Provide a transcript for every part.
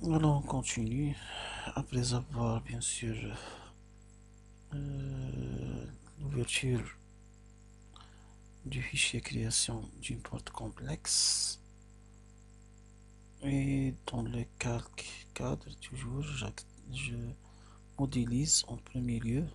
Alors on continue, après avoir bien sûr l'ouverture du fichier création d'une porte complexe. Et dans le calque cadre, toujours, je modélise en premier lieu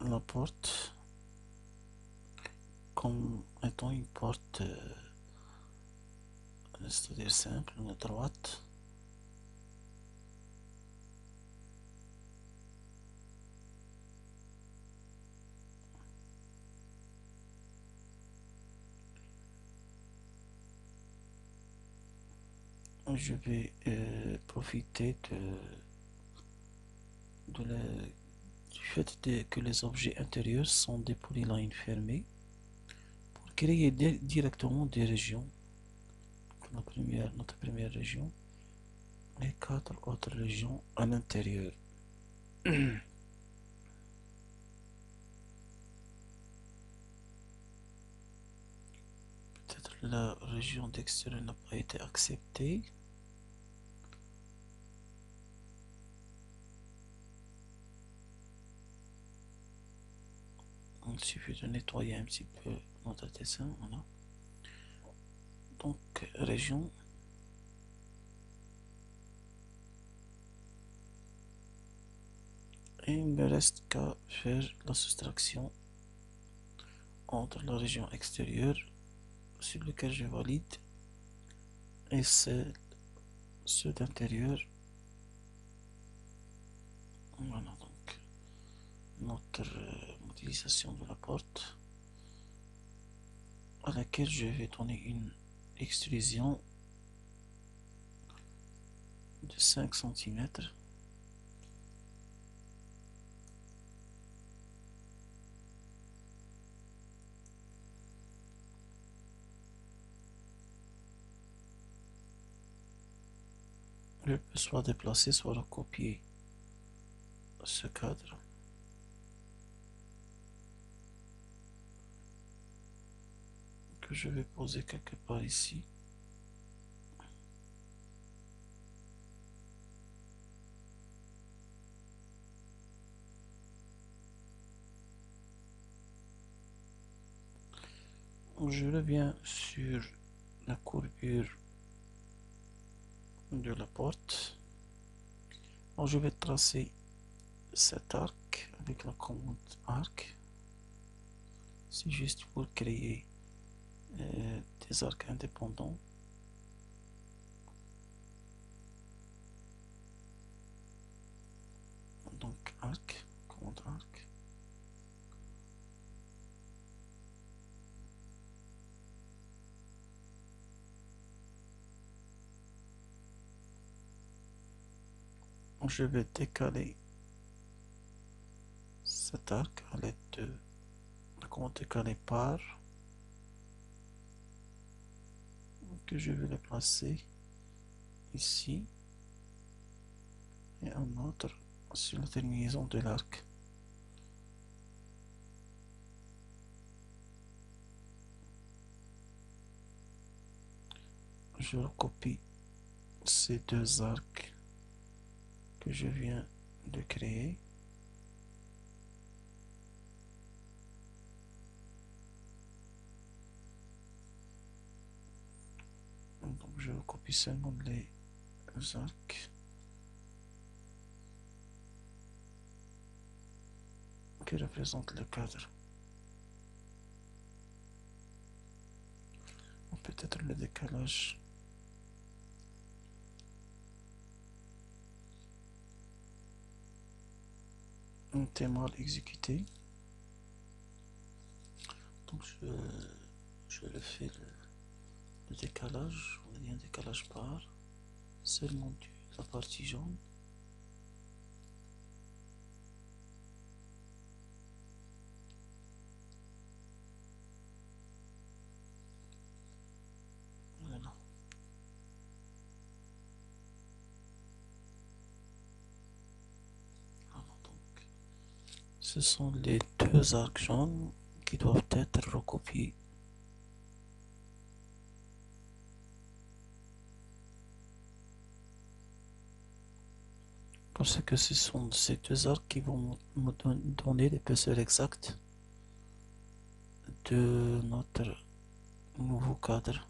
la porte comme étant une porte, c'est-à-dire simple, à droite. Je vais profiter du fait que les objets intérieurs sont des polylines fermées pour créer directement des régions. Notre première région et quatre autres régions à l'intérieur. Peut-être la région d'extérieur n'a pas été acceptée. Il suffit de nettoyer un petit peu notre dessin. Voilà. Donc, région. Et il ne me reste qu'à faire la soustraction entre la région extérieure sur laquelle je valide et ceux d'intérieur. Voilà donc notre modélisation de la porte à laquelle je vais donner une extrusion de 5 cm. Je peux soit déplacer, soit recopier ce cadre. Que je vais poser quelque part ici. Je reviens sur la courbure de la porte. Alors je vais tracer cet arc avec la commande arc. C'est juste pour créer des arcs indépendants. Donc arc, commande arc. Je vais décaler cet arc à l'aide de la commande décaler par, que je vais le placer ici et un autre sur la terminaison de l'arc. Je recopie ces deux arcs que je viens de créer. Donc je recopie seulement les arcs qui représentent le cadre. Peut-être le décalage était mal exécuté. Donc je le fais le décalage, on dit un décalage par seulement de la partie jaune. Voilà. Alors, donc, ce sont les deux arcs jaunes qui doivent être recopiés. parce que ce sont ces deux arcs qui vont me donner l'épaisseur exacte de notre nouveau cadre.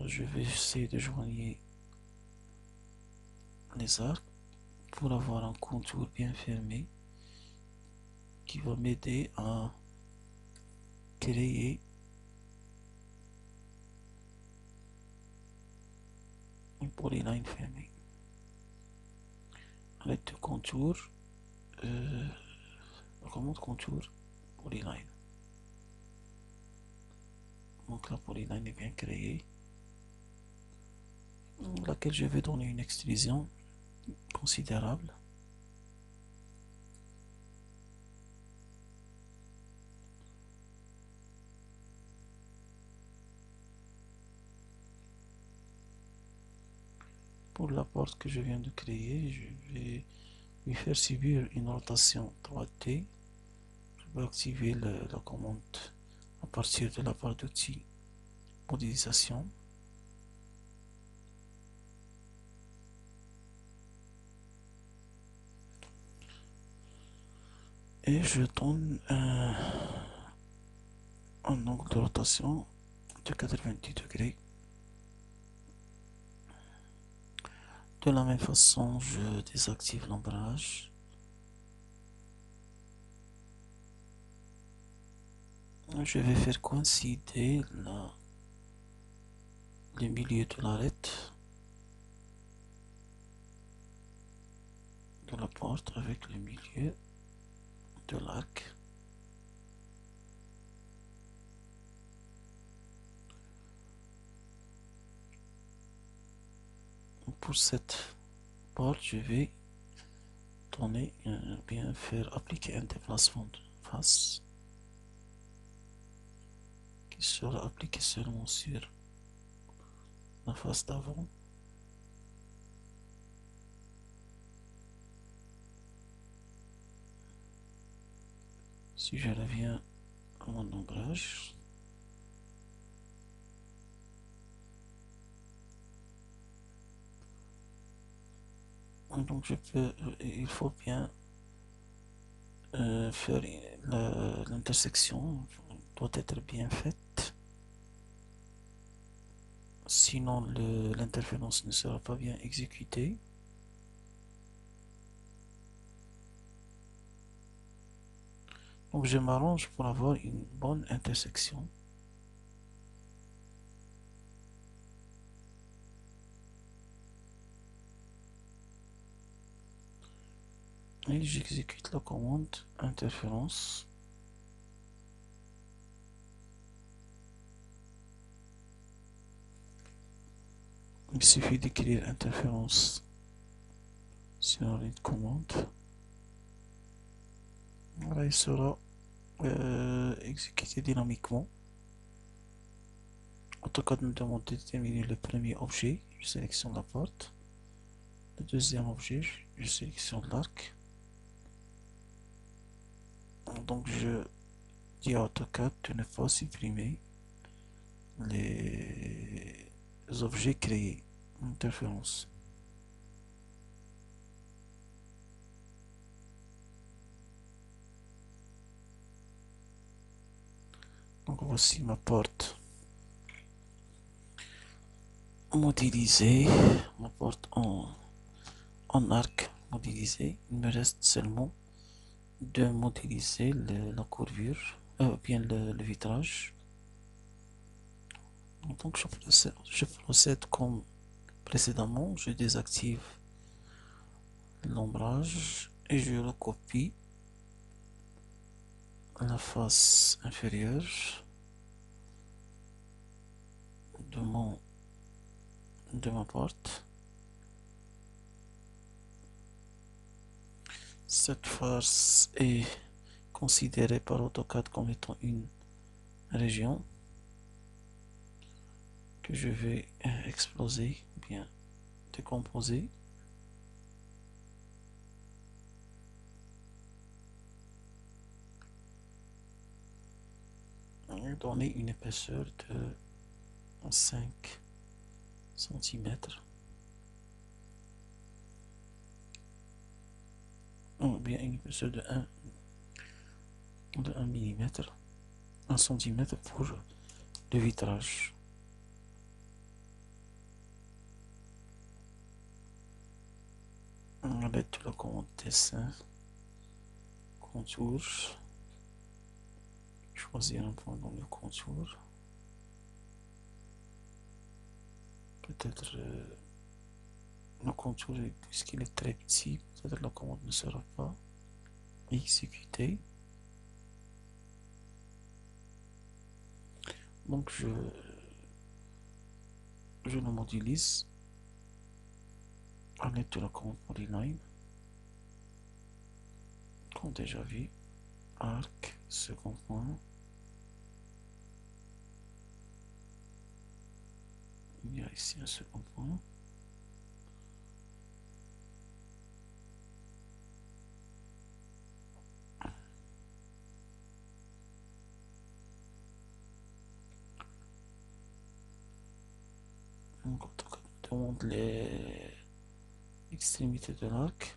Je vais essayer de joindre les arcs pour avoir un contour bien fermé qui va m'aider à créer une polyline fermée. Avec le contour, comment contour polyline. Donc la polyline est bien créée, laquelle je vais donner une extrusion considérable. Pour la porte que je viens de créer, je vais lui faire subir une rotation 3D. Je vais activer la commande à partir de la barre d'outils modélisation. Et je donne un angle de rotation de 90 degrés. De la même façon, je désactive l'ombrage. Je vais faire coïncider le milieu de l'arête de la porte avec le milieu de l'arc. Pour cette porte, je vais donner bien faire appliquer un déplacement de face qui sera appliqué seulement sur la face d'avant. Si je reviens à mon ombrage, donc il faut bien faire l'intersection doit être bien faite, sinon l'interférence ne sera pas bien exécutée. Donc je m'arrange pour avoir une bonne intersection. Et j'exécute la commande interférence. Il suffit d'écrire interférence sur la ligne de commande. Voilà, il sera exécuté dynamiquement. AutoCAD me demande de déterminer le premier objet, je sélectionne la porte. Le deuxième objet, je sélectionne l'arc. Donc je dis à AutoCAD de ne pas supprimer les objets créés. Interférence. Donc voici ma porte modélisée, ma porte en arc modélisé. Il me reste seulement de modéliser la courbure, bien le vitrage. Donc je procède comme précédemment, je désactive l'ombrage et je recopie la face inférieure de ma porte. Cette face est considérée par AutoCAD comme étant une région que je vais exploser, bien décomposer. Et donner une épaisseur de 5 centimètres, ou bien une épaisseur de 1 millimètre, 1 centimètre pour le vitrage. On va mettre la commande dessin, contour, choisir un point dans le contour, peut-être le contour, puisqu'il est très petit, peut-être la commande ne sera pas exécutée. Donc je le modélise à l'aide de la commande polyline, comme déjà vu. Arc, second point, il y a ici un second point, donc on demande les extrémités de l'arc.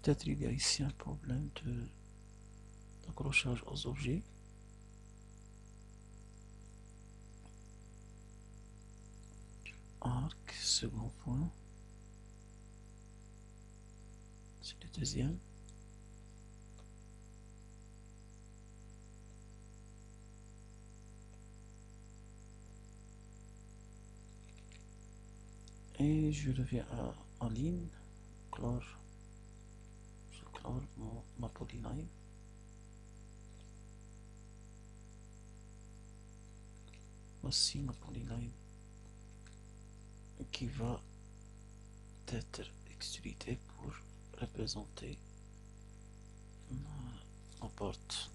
Peut-être il y a ici un problème d'accrochage aux objets. Arc, second point, c'est le deuxième. Et je reviens à ligne, je clore ma polyline. Voici ma polyline qui va être extrudée pour représenter ma porte.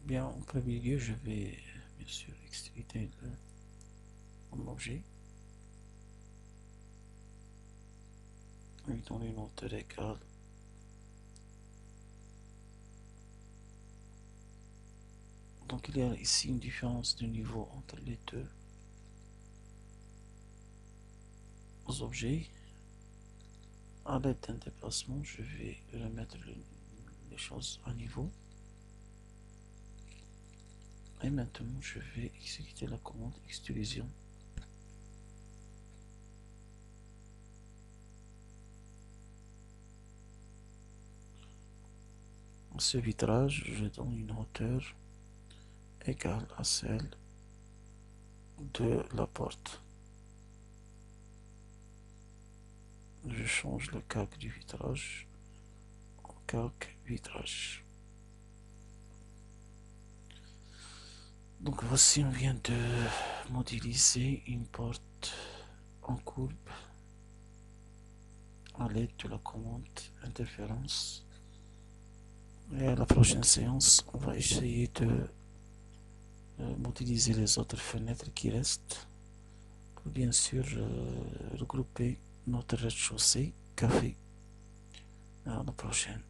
Bien, en premier lieu, je vais bien sûr extruder mon objet. Lui donner une hauteur égale. Donc il y a ici une différence de niveau entre les deux objets. À l'aide d'un déplacement, je vais remettre les choses à niveau. Et maintenant, je vais exécuter la commande extrusion. Ce vitrage, je donne une hauteur égale à celle de la porte. Je change le calque du vitrage en calque vitrage. Donc voici, on vient de modéliser une porte en courbe à l'aide de la commande interférence. Et à la prochaine séance, on va essayer de modéliser les autres fenêtres qui restent pour bien sûr regrouper notre rez-de-chaussée café. À la prochaine.